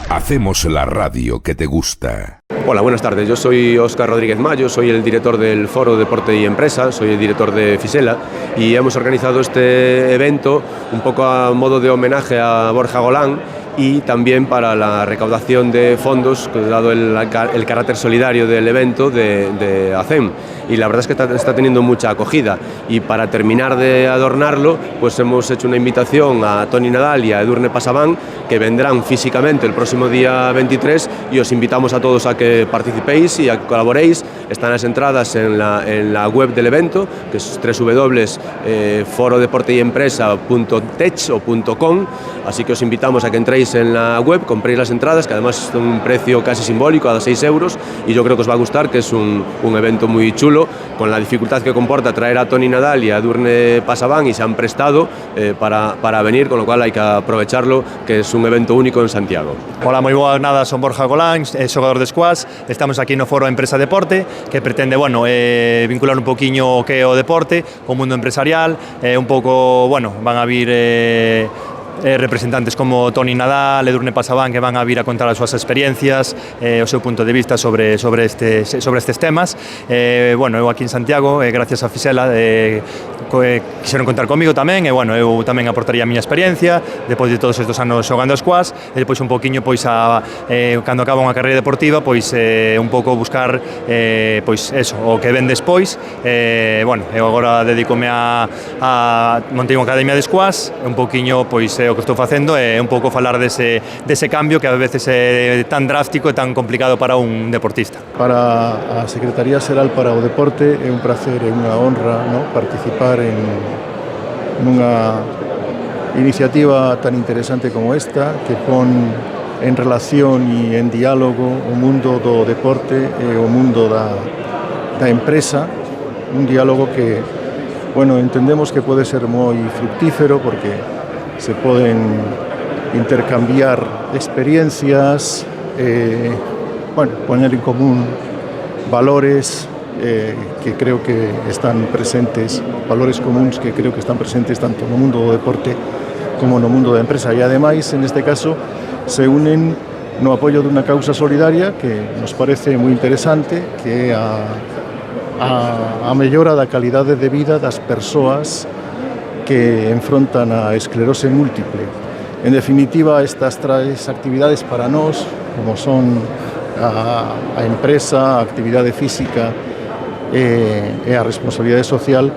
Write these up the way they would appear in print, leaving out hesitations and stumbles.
Hacemos la radio que te gusta. Hola, buenas tardes. Yo soy Óscar Rodríguez Mayo, soy el director del Foro Deporte y Empresa, soy el director de Fisela y hemos organizado este evento un poco a modo de homenaje a Borja Golán y también para la recaudación de fondos, dado el carácter solidario del evento de ACEM. Y la verdad es que está teniendo mucha acogida. Y para terminar de adornarlo, pues hemos hecho una invitación a Toni Nadal y a Edurne Pasaban, que vendrán físicamente el próximo día 23, y os invitamos a todos a que participéis y a que colaboréis. Están las entradas en la web del evento, que es www.forodeporteyempresa.tech o .com, así que os invitamos a que entréis en la web, compréis las entradas, que además es un precio casi simbólico, a 6 euros, y yo creo que os va a gustar, que es un evento muy chulo, con la dificultad que comporta traer a Toni Nadal y a Edurne Pasaban, y se han prestado para venir, con lo cual hay que aprovecharlo, que es un evento único en Santiago. Hola, moi boas, nada, son Borja Golán, xogador de squash. Estamos aquí no Foro Empresa Deporte, que pretende, vincular un poquinho o que é o deporte, o mundo empresarial, un pouco, van a vir representantes como Toni Nadal, Edurne Pasaban, que van a vir a contar as súas experiencias, o seu punto de vista sobre estes temas. Eu aquí en Santiago, gracias a Fisela, quixeron contar comigo tamén, e eu tamén aportaría a miña experiencia depois de todos estes anos xogando squash, e depois un poquinho cando acaba unha carreira deportiva, un pouco buscar o que ven despois. Eu agora dedícome a montei unha academia de squash, un poquinho o que estou facendo é un pouco falar dese cambio que a veces é tan drástico e tan complicado para un deportista. Para a Secretaría Xeral para o Deporte é un placer e unha honra, participar en unha iniciativa tan interesante como esta, que pon en relación e en diálogo o mundo do deporte e o mundo da empresa, un diálogo que entendemos que pode ser moi fructífero, porque se poden intercambiar experiencias, poner en común valores que creo que están presentes, valores comuns que creo que están presentes tanto no mundo do deporte como no mundo da empresa, e ademais, en este caso, se unen no apoio dunha causa solidaria que nos parece moi interesante, que é a mellora da calidade de vida das persoas que enfrontan a esclerose múltiple. En definitiva, estas tres actividades para nós, como son a empresa, a actividade física e a responsabilidade social,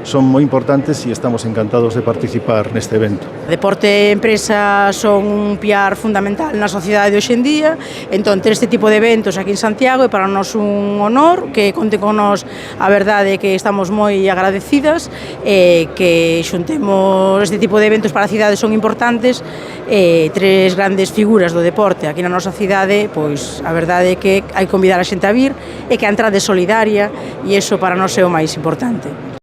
son moi importantes e estamos encantados de participar neste evento. Deporte e empresa son un piar fundamental na sociedade de hoxe en día, entón ter este tipo de eventos aquí en Santiago é para nós un honor, que conte con nós. A verdade é que estamos moi agradecidas, que xuntemos este tipo de eventos para a cidade son importantes. Tres grandes figuras do deporte aquí na nosa cidade, pois a verdade é que hai que convidar a xente a vir, e que a entrada é solidaria, e iso para nós é o máis importante.